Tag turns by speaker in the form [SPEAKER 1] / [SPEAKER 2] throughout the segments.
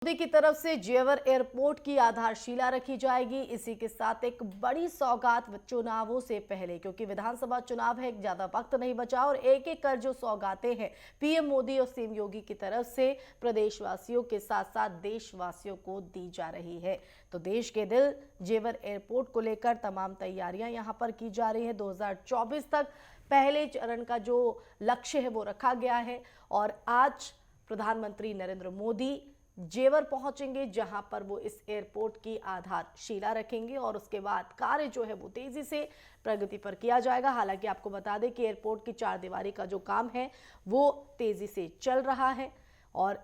[SPEAKER 1] मोदी की तरफ से जेवर एयरपोर्ट की आधारशिला रखी जाएगी। इसी के साथ एक बड़ी सौगात चुनावों से पहले, क्योंकि विधानसभा चुनाव है, ज्यादा वक्त नहीं बचा और एक एक कर जो सौगातें हैं पीएम मोदी और सीएम योगी की तरफ से प्रदेशवासियों के साथ साथ देशवासियों को दी जा रही है। तो देश के दिल जेवर एयरपोर्ट को लेकर तमाम तैयारियां यहां पर की जा रही है। 2024 तक पहले चरण का जो लक्ष्य है वो रखा गया है और आज प्रधानमंत्री नरेंद्र मोदी जेवर पहुंचेंगे, जहां पर वो इस एयरपोर्ट की आधारशिला रखेंगे और उसके बाद कार्य जो है वो तेजी से प्रगति पर किया जाएगा। हालांकि आपको बता दें कि एयरपोर्ट की चारदीवारी का जो काम है वो तेजी से चल रहा है और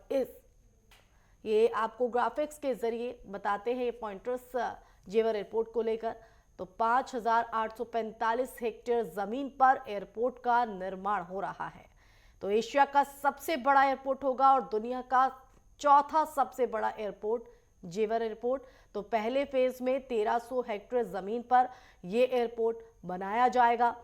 [SPEAKER 1] ये आपको ग्राफिक्स के जरिए बताते हैं ये पॉइंटर्स जेवर एयरपोर्ट को लेकर। तो 5,845 हेक्टेयर जमीन पर एयरपोर्ट का निर्माण हो रहा है। तो एशिया का सबसे बड़ा एयरपोर्ट होगा और दुनिया का चौथा सबसे बड़ा एयरपोर्ट जेवर एयरपोर्ट। तो पहले फेज में 1300 हेक्टेयर जमीन पर यह एयरपोर्ट बनाया जाएगा।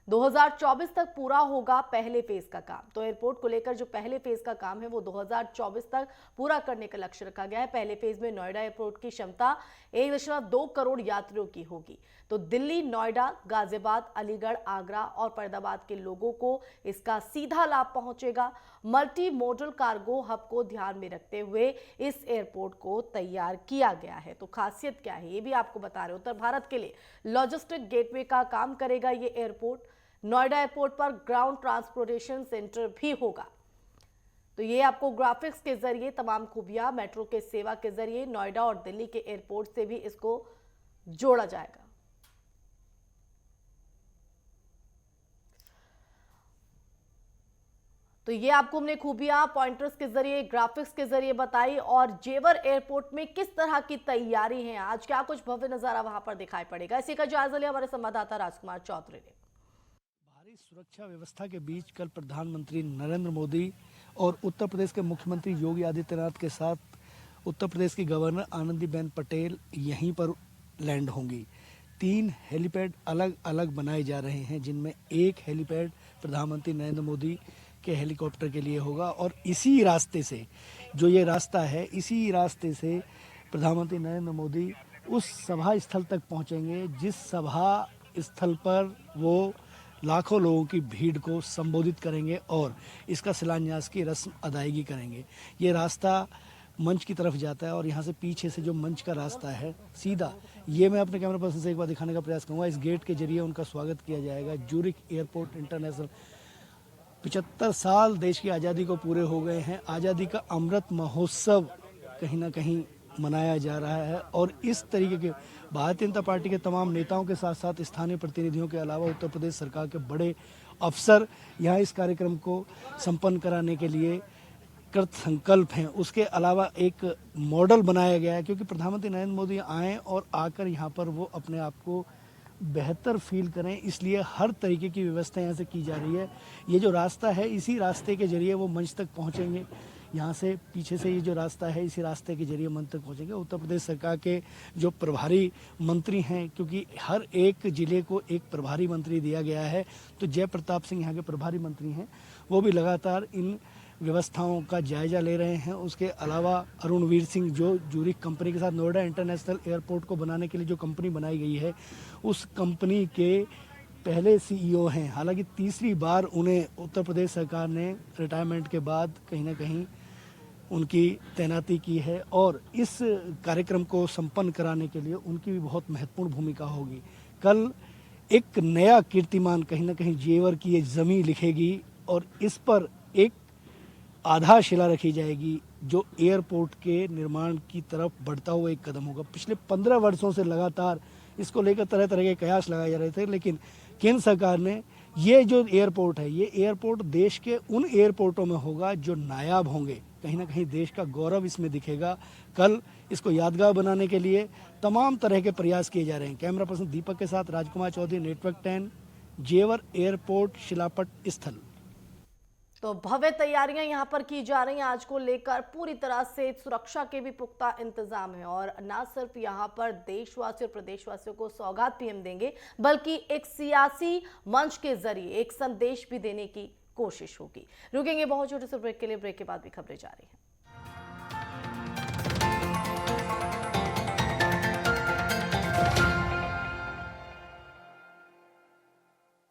[SPEAKER 1] 2024 तक पूरा होगा पहले फेज का काम। तो एयरपोर्ट को लेकर जो पहले फेज का काम है वो 2024 तक पूरा करने का लक्ष्य रखा गया है। पहले फेज में नोएडा एयरपोर्ट की क्षमता 1.2 करोड़ यात्रियों की होगी। तो दिल्ली, नोएडा, गाजियाबाद, अलीगढ़, आगरा और फरीदाबाद के लोगों को इसका सीधा लाभ पहुंचेगा। मल्टी मोडल कार्गो हब को ध्यान में रखते हुए इस एयरपोर्ट को तैयार किया गया है। तो खासियत क्या है ये भी आपको बता रहे। उत्तर भारत के लिए लॉजिस्टिक गेटवे का काम करेगा ये एयरपोर्ट। नोएडा एयरपोर्ट पर ग्राउंड ट्रांसपोर्टेशन सेंटर भी होगा। तो ये आपको ग्राफिक्स के जरिए तमाम खूबियां मेट्रो के सेवा के जरिए नोएडा और दिल्ली के एयरपोर्ट से भी इसको जोड़ा जाएगा। तो ये आपको हमने खूबियां पॉइंटर्स के जरिए, ग्राफिक्स के जरिए बताई। और जेवर एयरपोर्ट में किस तरह की तैयारी है, आज क्या कुछ भव्य नजारा वहां पर दिखाई पड़ेगा, इसी का जायजा लिया हमारे संवाददाता राजकुमार चौधरी ने।
[SPEAKER 2] भारी सुरक्षा व्यवस्था के बीच कल प्रधानमंत्री नरेंद्र मोदी और उत्तर प्रदेश के मुख्यमंत्री योगी आदित्यनाथ के साथ उत्तर प्रदेश की गवर्नर आनंदीबेन पटेल यहीं पर लैंड होंगी। 3 हेलीपैड अलग अलग बनाए जा रहे हैं, जिनमें एक हेलीपैड प्रधानमंत्री नरेंद्र मोदी के हेलीकॉप्टर के लिए होगा और इसी रास्ते से, जो ये रास्ता है, इसी रास्ते से प्रधानमंत्री नरेंद्र मोदी उस सभा स्थल तक पहुंचेंगे जिस सभा स्थल पर वो लाखों लोगों की भीड़ को संबोधित करेंगे और इसका शिलान्यास की रस्म अदायगी करेंगे। ये रास्ता मंच की तरफ जाता है और यहाँ से पीछे से जो मंच का रास्ता है सीधा, ये मैं अपने कैमरा पर्सन से एक बार दिखाने का प्रयास करूँगा। इस गेट के जरिए उनका स्वागत किया जाएगा। ज्यूरिख एयरपोर्ट इंटरनेशनल 75 साल देश की आज़ादी को पूरे हो गए हैं। आज़ादी का अमृत महोत्सव कहीं ना कहीं मनाया जा रहा है और इस तरीके के भारतीय जनता पार्टी के तमाम नेताओं के साथ साथ स्थानीय प्रतिनिधियों के अलावा उत्तर प्रदेश सरकार के बड़े अफसर यहाँ इस कार्यक्रम को संपन्न कराने के लिए कृत संकल्प हैं। उसके अलावा एक मॉडल बनाया गया है, क्योंकि प्रधानमंत्री नरेंद्र मोदी आएँ और आकर यहाँ पर वो अपने आप को बेहतर फील करें, इसलिए हर तरीके की व्यवस्था यहाँ से की जा रही है। ये जो रास्ता है, इसी रास्ते के जरिए वो मंच तक पहुँचेंगे। यहाँ से पीछे से ये जो रास्ता है, इसी रास्ते के जरिए मंच तक पहुँचेंगे। उत्तर प्रदेश सरकार के जो प्रभारी मंत्री हैं, क्योंकि हर एक जिले को एक प्रभारी मंत्री दिया गया है, तो जय प्रताप सिंह यहाँ के प्रभारी मंत्री हैं, वो भी लगातार इन व्यवस्थाओं का जायजा ले रहे हैं। उसके अलावा अरुणवीर सिंह, जो ज्यूरिख कंपनी के साथ नोएडा इंटरनेशनल एयरपोर्ट को बनाने के लिए जो कंपनी बनाई गई है, उस कंपनी के पहले सीईओ हैं। हालांकि तीसरी बार उन्हें उत्तर प्रदेश सरकार ने रिटायरमेंट के बाद कहीं ना कहीं उनकी तैनाती की है और इस कार्यक्रम को संपन्न कराने के लिए उनकी भी बहुत महत्वपूर्ण भूमिका होगी। कल एक नया कीर्तिमान कहीं ना कहीं जेवर की ये जमी लिखेगी और इस पर एक आधारशिला रखी जाएगी, जो एयरपोर्ट के निर्माण की तरफ बढ़ता हुआ एक कदम होगा। पिछले 15 वर्षों से लगातार इसको लेकर तरह तरह के कयास लगाए जा रहे थे, लेकिन केंद्र सरकार ने ये जो एयरपोर्ट है, ये एयरपोर्ट देश के उन एयरपोर्टों में होगा जो नायाब होंगे। कहीं ना कहीं देश का गौरव इसमें दिखेगा। कल इसको यादगार बनाने के लिए तमाम तरह के प्रयास किए जा रहे हैं। कैमरा पर्सन दीपक के साथ राजकुमार चौधरी, नेटवर्क 10, जेवर एयरपोर्ट शिलापट स्थल।
[SPEAKER 1] तो भव्य तैयारियां यहां पर की जा रही हैं। आज को लेकर पूरी तरह से सुरक्षा के भी पुख्ता इंतजाम है और न सिर्फ यहां पर देशवासी और प्रदेशवासियों को सौगात पीएम देंगे, बल्कि एक सियासी मंच के जरिए एक संदेश भी देने की कोशिश होगी। रुकेंगे बहुत छोटे से ब्रेक के लिए। ब्रेक के बाद भी खबरें जारी हैं।